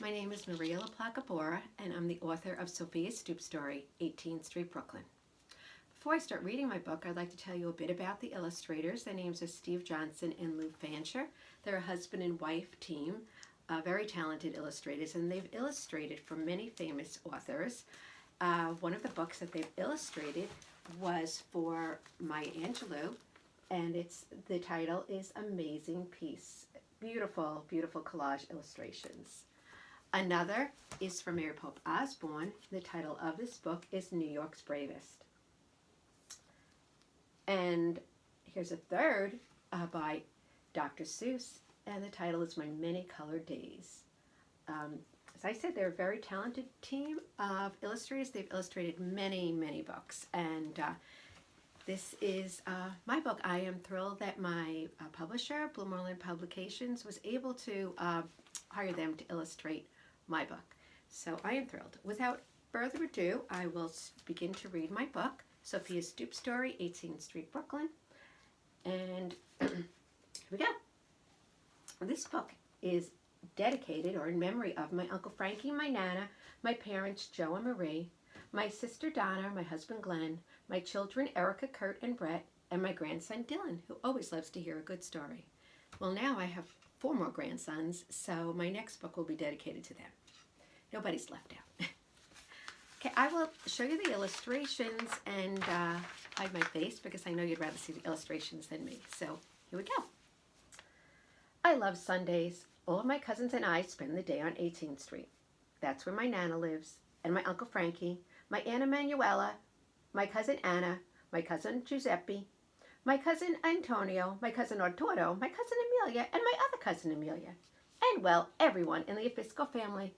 my name is Maria LaPlaca-Bora, and I'm the author of Sofia's Stoop Story, 18th Street, Brooklyn. Before I start reading my book, I'd like to tell you a bit about the illustrators. Their names are Steve Johnson and Lou Fancher. They're a husband and wife team, very talented illustrators, and they've illustrated for many famous authors. One of the books that they've illustrated was for Maya Angelou, and the title is Amazing Peace. Beautiful, beautiful collage illustrations. Another is for Mary Pope Osborne. The title of this book is New York's Bravest. And here's a third by Dr. Seuss, and the title is My Many Colored Days. As I said, they're a very talented team of illustrators. They've illustrated many, many books, and this is my book. I am thrilled that my publisher, Blue Merlin Publications, was able to hire them to illustrate my book. So I am thrilled. Without further ado, I will begin to read my book, Sofia's Stoop Story, 18th Street, Brooklyn. And here we go. This book is dedicated or in memory of my Uncle Frankie, my Nana, my parents, Joe and Marie, my sister Donna, my husband Glenn, my children Erica, Kurt, and Brett, and my grandson Dylan, who always loves to hear a good story. Well, now I have 4 more grandsons, so my next book will be dedicated to them. Nobody's left out. Okay, I will show you the illustrations and hide my face because I know you'd rather see the illustrations than me. So here we go. I love Sundays. All of my cousins and I spend the day on 18th Street. That's where my Nana lives, and my Uncle Frankie, my Aunt Emanuela, my cousin Anna, my cousin Giuseppe, my cousin Antonio, my cousin Arturo, my cousin Amelia, and my other cousin Amelia. And, well, everyone in the Fisco family.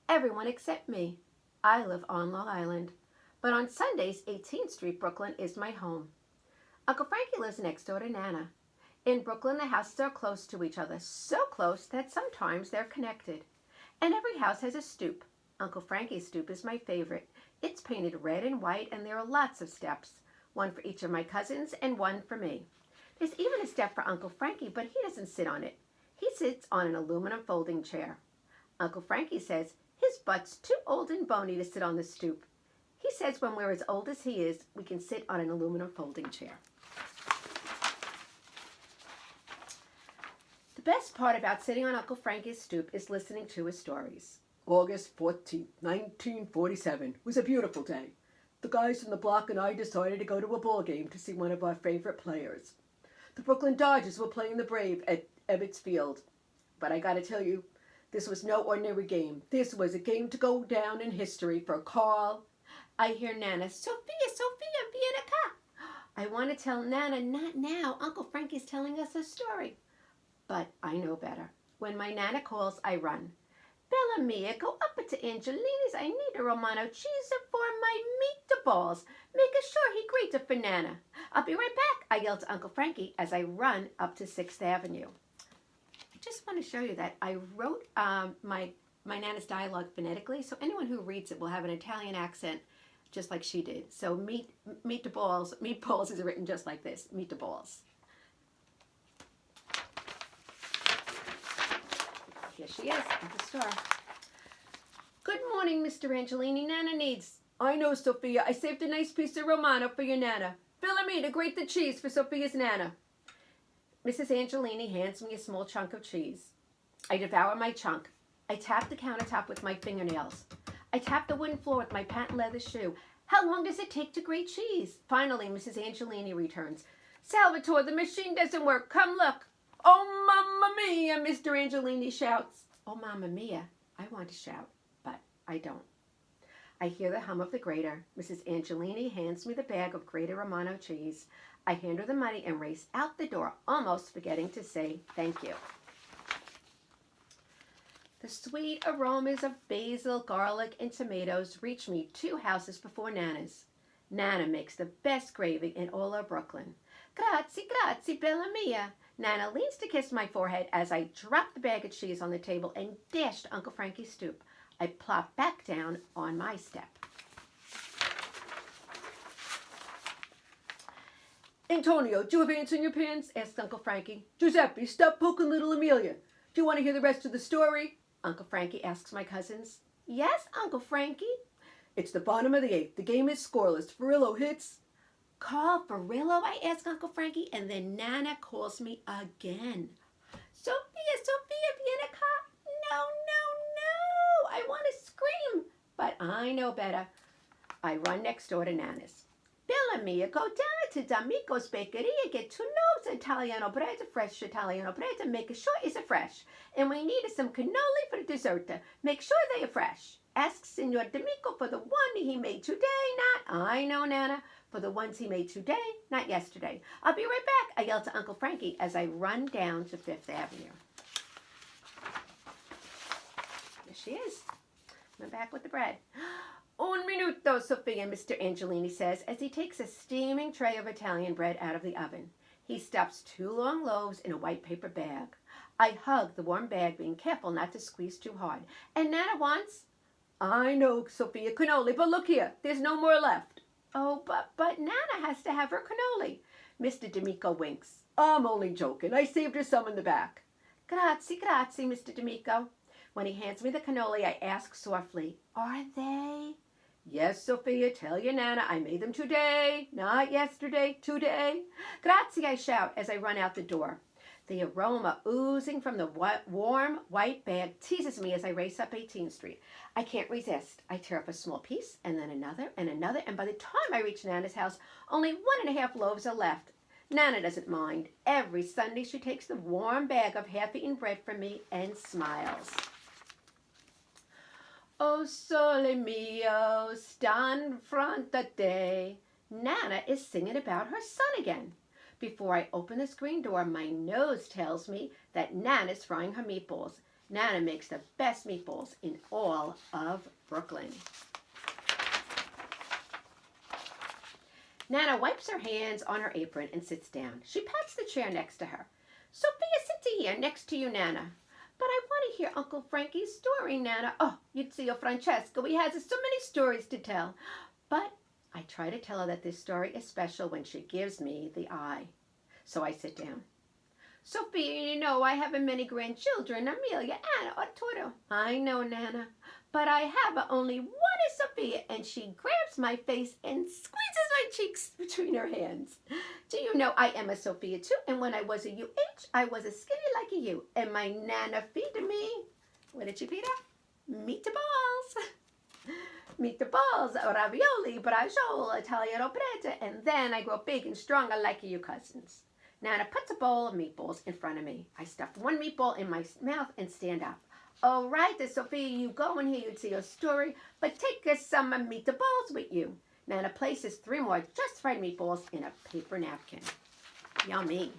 Everyone except me. I live on Long Island. But on Sundays, 18th Street, Brooklyn, is my home. Uncle Frankie lives next door to Nana. In Brooklyn, the houses are close to each other, so close that sometimes they're connected. And every house has a stoop. Uncle Frankie's stoop is my favorite. It's painted red and white, and there are lots of steps, one for each of my cousins and one for me. There's even a step for Uncle Frankie, but he doesn't sit on it. He sits on an aluminum folding chair. Uncle Frankie says his butt's too old and bony to sit on the stoop. He says when we're as old as he is, we can sit on an aluminum folding chair. The best part about sitting on Uncle Frankie's stoop is listening to his stories. August 14th, 1947 was a beautiful day. The guys from the block and I decided to go to a ball game to see one of our favorite players. The Brooklyn Dodgers were playing the Brave at Ebbets Field. But I gotta tell you, this was no ordinary game. This was a game to go down in history for Carl. I hear Nana, Sophia, viene acá. I want to tell Nana, not now. Uncle Frankie's telling us a story. But I know better. When my Nana calls, I run. Bella mia, go up to Angelini's. I need a Romano cheese for my meatballs. Make sure he greets it for Nana. I'll be right back, I yell to Uncle Frankie as I run up to 6th Avenue. I just want to show you that I wrote my Nana's dialogue phonetically, so anyone who reads it will have an Italian accent just like she did. So meatballs is written just like this, meatballs. Here she is at the store. Good morning, Mr. Angelini. Nana needs. I know, Sophia. I saved a nice piece of Romano for your Nana. Philomena, grate the cheese for Sophia's Nana. Mrs. Angelini hands me a small chunk of cheese. I devour my chunk. I tap the countertop with my fingernails. I tap the wooden floor with my patent leather shoe. How long does it take to grate cheese? Finally, Mrs. Angelini returns. Salvatore, the machine doesn't work. Come look. Oh, Mamma Mia, Mr. Angelini shouts. Oh, Mamma Mia. I want to shout, but I don't. I hear the hum of the grater. Mrs. Angelini hands me the bag of grated Romano cheese. I hand her the money and race out the door, almost forgetting to say thank you. The sweet aromas of basil, garlic, and tomatoes reach me 2 houses before Nana's. Nana makes the best gravy in all of Brooklyn. Grazie, grazie, bella mia. Nana leans to kiss my forehead as I drop the bag of cheese on the table and dash to Uncle Frankie's stoop. I plop back down on my step. Antonio, do you have ants in your pants? Asked Uncle Frankie. Giuseppe, stop poking little Amelia. Do you want to hear the rest of the story? Uncle Frankie asks my cousins. Yes, Uncle Frankie. It's the bottom of the 8th. The game is scoreless. Farillo hits. Call Farillo, I ask Uncle Frankie, and then Nana calls me again. Sofia, viene acá. No, no, no. I want to scream, but I know better. I run next door to Nana's. Bella mia, go down to D'Amico's Bakeria, get 2 loaves Italiano bread, fresh Italiano bread, make sure it's fresh. And we need some cannoli for the dessert. Make sure they are fresh. Ask Signor D'Amico for the one he made today, not, I know, Nana, for the ones he made today, not yesterday. I'll be right back, I yell to Uncle Frankie as I run down to 5th Avenue. There she is. I'm back with the bread. Un minuto, Sofia, Mr. Angelini says as he takes a steaming tray of Italian bread out of the oven. He stuffs 2 long loaves in a white paper bag. I hug the warm bag, being careful not to squeeze too hard. And Nana wants... I know, Sofia, cannoli, but look here. There's no more left. Oh, but Nana has to have her cannoli. Mr. D'Amico winks. I'm only joking. I saved her some in the back. Grazie, Mr. D'Amico. When he hands me the cannoli, I ask softly, are they? Yes, Sofia, tell your Nana I made them today, not yesterday, today. Grazie, I shout as I run out the door. The aroma oozing from the warm white bag teases me as I race up 18th Street. I can't resist. I tear up a small piece, and then another, and by the time I reach Nana's house, only 1.5 loaves are left. Nana doesn't mind. Every Sunday she takes the warm bag of half-eaten bread from me and smiles. O sole mio, stand fronte a te. Nana is singing about her son again. Before I open the screen door, my nose tells me that Nana's frying her meatballs. Nana makes the best meatballs in all of Brooklyn. Nana wipes her hands on her apron and sits down. She pats the chair next to her. Sofia, sit here next to you, Nana. But I want to hear Uncle Frankie's story, Nana. Oh, you'd see Francesco. He has so many stories to tell. But I try to tell her that this story is special when she gives me the eye. So I sit down. Sofia, you know I have many grandchildren, Amelia, Anna, Arturo. I know, Nana, but I have only one is Sofia, and she grabs my face and squeezes my cheeks between her hands. Do you know I am a Sofia too, and when I was a UH, I was a skinny like you, and my Nana feed me. What did she feed her? Meatballs. Meatballs, ravioli, braciole, Italiano bread, and then I grow big and stronger like you cousins. Nana puts a bowl of meatballs in front of me. I stuff 1 meatball in my mouth and stand up. All right, Sofia, you go in here, you'd see your story, but take some meatballs with you. Nana places 3 more just fried meatballs in a paper napkin. Yummy.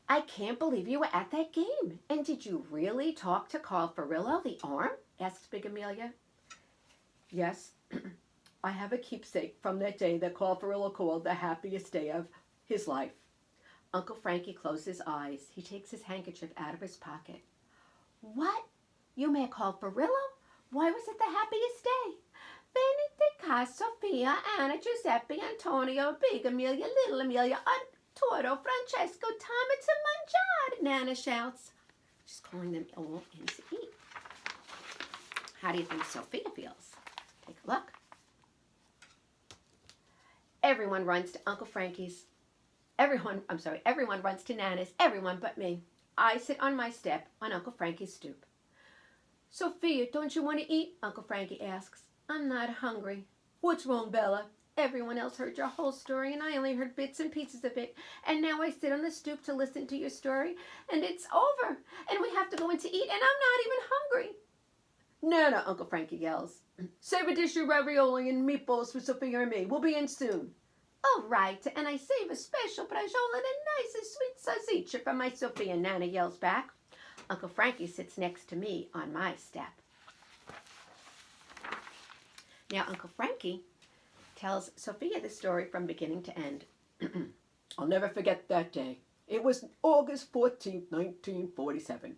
I can't believe you were at that game. And did you really talk to Carl Farillo, the arm? Asked Big Amelia. Yes, I have a keepsake from that day that Carl Farillo called the happiest day of his life. Uncle Frankie closed his eyes. He takes his handkerchief out of his pocket. What? You met Carl Farillo? Why was it the happiest day? Benedica, Sofia, Anna, Giuseppe, Antonio, Big Amelia, Little Amelia, Arturo, Francesco, time to mangiare, Nana shouts. She's calling them all in to eat. How do you think Sofia feels? Take a look. Everyone runs to Uncle Frankie's. Everyone runs to Nana's, everyone but me. I sit on my step on Uncle Frankie's stoop. Sofia, don't you want to eat? Uncle Frankie asks. I'm not hungry. What's wrong, Bella? Everyone else heard your whole story, and I only heard bits and pieces of it. And now I sit on the stoop to listen to your story, and it's over. And we have to go in to eat, and I'm not even hungry. Nana, Uncle Frankie yells. Save a dish of ravioli and meatballs for Sofia and me. We'll be in soon. All right, and I save a special braciole and a nice sweet salsiccia for my Sofia, Nana yells back. Uncle Frankie sits next to me on my step. Now, Uncle Frankie tells Sofia the story from beginning to end. I'll never forget that day. It was August 14th, 1947.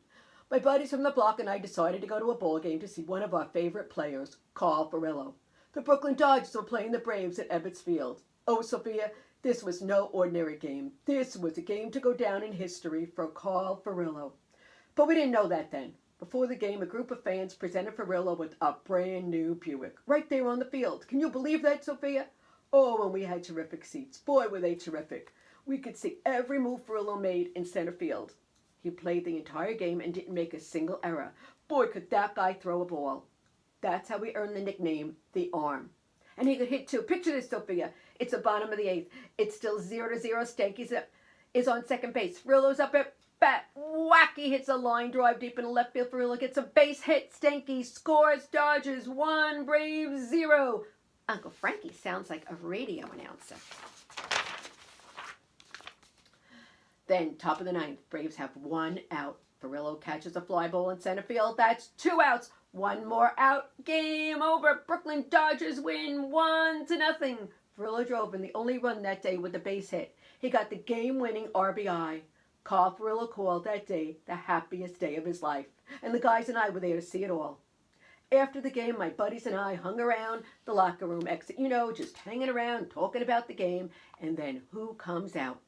My buddies from the block and I decided to go to a ball game to see one of our favorite players, Carl Farillo. The Brooklyn Dodgers were playing the Braves at Ebbets Field. Oh, Sofia, this was no ordinary game. This was a game to go down in history for Carl Farillo. But we didn't know that then. Before the game, a group of fans presented Farillo with a brand new Buick right there on the field. Can you believe that, Sophia? Oh, and we had terrific seats. Boy, were they terrific. We could see every move Farillo made in center field. He played the entire game and didn't make a single error. Boy, could that guy throw a ball. That's how we earned the nickname, the Arm. And he could hit too. Picture this, Sophia. It's the bottom of the eighth. It's still 0-0. Stanky is on second base. Farillo's up at bat. Whack! He hits a line drive deep in the left field. Farillo gets a base hit. Stanky scores. Dodgers 1, Braves 0. Uncle Frankie sounds like a radio announcer. Then, top of the ninth, Braves have 1 out. Farillo catches a fly ball in center field. That's 2 outs. 1 more out. Game over. Brooklyn Dodgers win 1-0. Farillo drove in the only run that day with a base hit. He got the game-winning RBI. Carl Farillo called that day the happiest day of his life. And the guys and I were there to see it all. After the game, my buddies and I hung around the locker room exit, just hanging around, talking about the game. And then who comes out?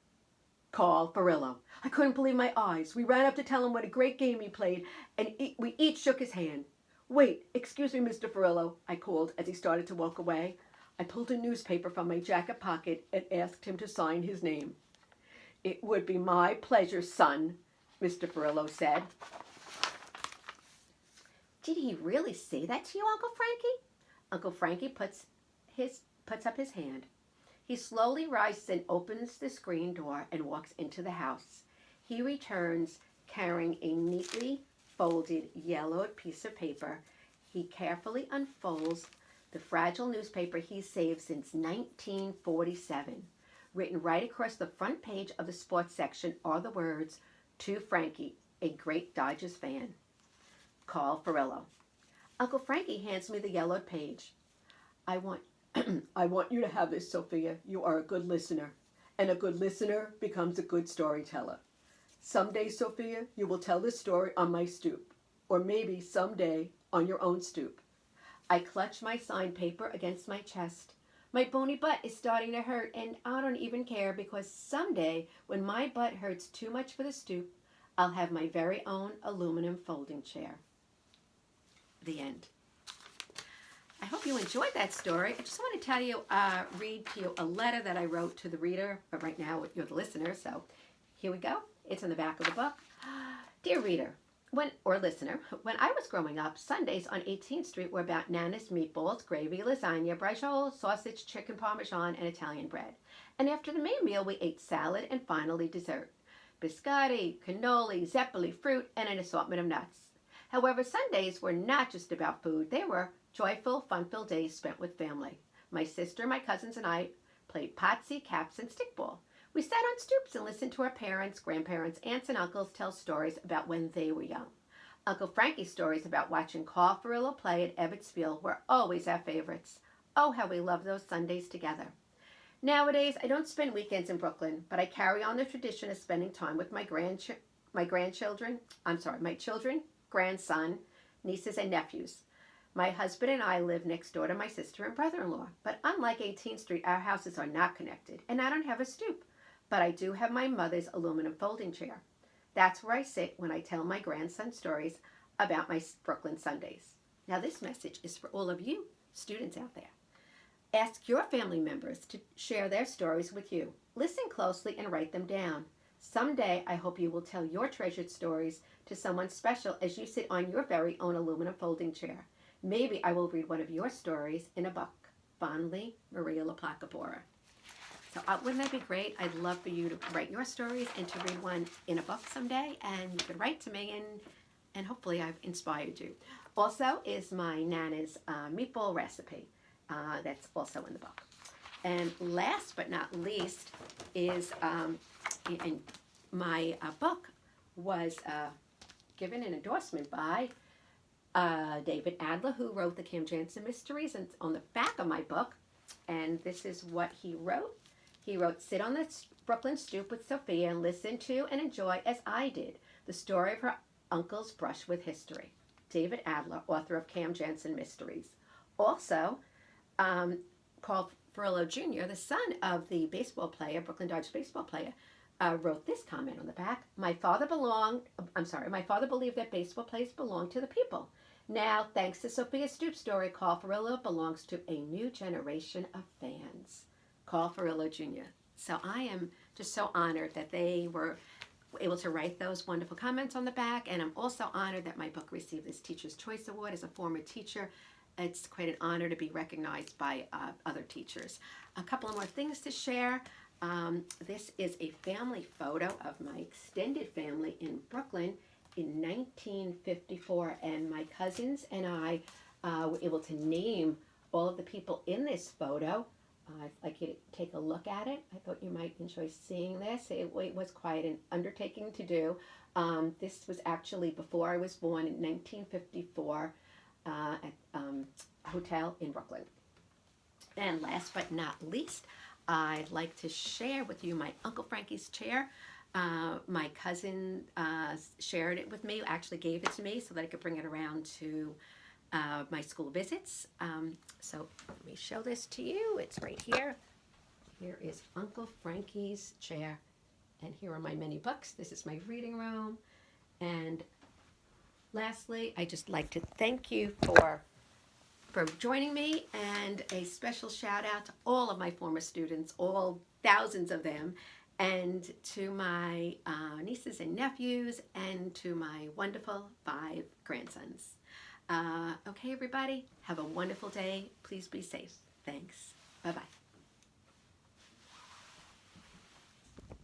Carl Farillo. I couldn't believe my eyes. We ran up to tell him what a great game he played, and we each shook his hand. Wait, excuse me, Mr. Farillo, I called as he started to walk away. I pulled a newspaper from my jacket pocket and asked him to sign his name. It would be my pleasure, son, Mr. Farillo said. Did he really say that to you, Uncle Frankie? Uncle Frankie puts up his hand. He slowly rises and opens the screen door and walks into the house. He returns carrying a neatly folded yellowed piece of paper. He carefully unfolds the fragile newspaper he saved since 1947. Written right across the front page of the sports section are the words, "To Frankie, a great Dodgers fan. Carl Farillo." Uncle Frankie hands me the yellowed page. I want you to have this, Sophia. You are a good listener, and a good listener becomes a good storyteller. Someday, Sophia, you will tell this story on my stoop, or maybe someday on your own stoop. I clutch my signed paper against my chest. My bony butt is starting to hurt, and I don't even care because someday, when my butt hurts too much for the stoop, I'll have my very own aluminum folding chair. The end. I hope you enjoyed that story. I just want to tell you, read to you a letter that I wrote to the reader, but right now you're the listener, so here we go. It's in the back of the book. Dear reader, listener, when I was growing up, Sundays on 18th Street were about Nana's meatballs, gravy, lasagna, braciole, sausage, chicken parmesan, and Italian bread. And after the main meal, we ate salad and finally dessert. Biscotti, cannoli, zeppoli, fruit, and an assortment of nuts. However, Sundays were not just about food. They were joyful, fun-filled days spent with family. My sister, my cousins, and I played potsy, caps, and stickball. We sat on stoops and listened to our parents, grandparents, aunts, and uncles tell stories about when they were young. Uncle Frankie's stories about watching Carl Farillo play at Ebbets Field were always our favorites. Oh, how we loved those Sundays together. Nowadays, I don't spend weekends in Brooklyn, but I carry on the tradition of spending time with my children, grandson, nieces, and nephews. My husband and I live next door to my sister and brother-in-law, but unlike 18th Street, our houses are not connected, and I don't have a stoop, but I do have my mother's aluminum folding chair. That's where I sit when I tell my grandson stories about my Brooklyn Sundays. Now this message is for all of you students out there. Ask your family members to share their stories with you. Listen closely and write them down. Someday, I hope you will tell your treasured stories to someone special as you sit on your very own aluminum folding chair. Maybe I will read one of your stories in a book. Fondly, Maria LaPlacapora. So wouldn't that be great? I'd love for you to write your stories and to read one in a book someday. And you can write to me and hopefully I've inspired you. Also is my Nana's meatball recipe. That's also in the book. And last but not least is in my book was given an endorsement by David Adler, who wrote the Cam Jansen Mysteries, and on the back of my book, and this is what he wrote. He wrote, "Sit on the Brooklyn stoop with Sophia and listen to and enjoy, as I did, the story of her uncle's brush with history." David Adler, author of Cam Jansen Mysteries. Also, Carl Farillo Jr., the son of the baseball player, Brooklyn Dodgers baseball player, wrote this comment on the back. My father believed that baseball players belonged to the people. Now, thanks to Sofia's Stoop story, Carl Farillo belongs to a new generation of fans. Carl Farillo Jr. So I am just so honored that they were able to write those wonderful comments on the back, and I'm also honored that my book received this Teacher's Choice Award. As a former teacher, it's quite an honor to be recognized by other teachers. A couple of more things to share. This is a family photo of my extended family in Brooklyn in 1954, and my cousins and I were able to name all of the people in this photo. I'd like you to take a look at it. I thought you might enjoy seeing this. It was quite an undertaking to do. This was actually before I was born in 1954 at a hotel in Brooklyn. And last but not least, I'd like to share with you my Uncle Frankie's chair. My cousin shared it with me, actually gave it to me so that I could bring it around to my school visits. So let me show this to you. It's right here. Here is Uncle Frankie's chair. And here are my many books. This is my reading room. And lastly, I just like to thank you for joining me, and a special shout out to all of my former students, all thousands of them, and to my nieces and nephews, and to my wonderful 5 grandsons. Okay, everybody, have a wonderful day. Please be safe. Thanks. Bye-bye.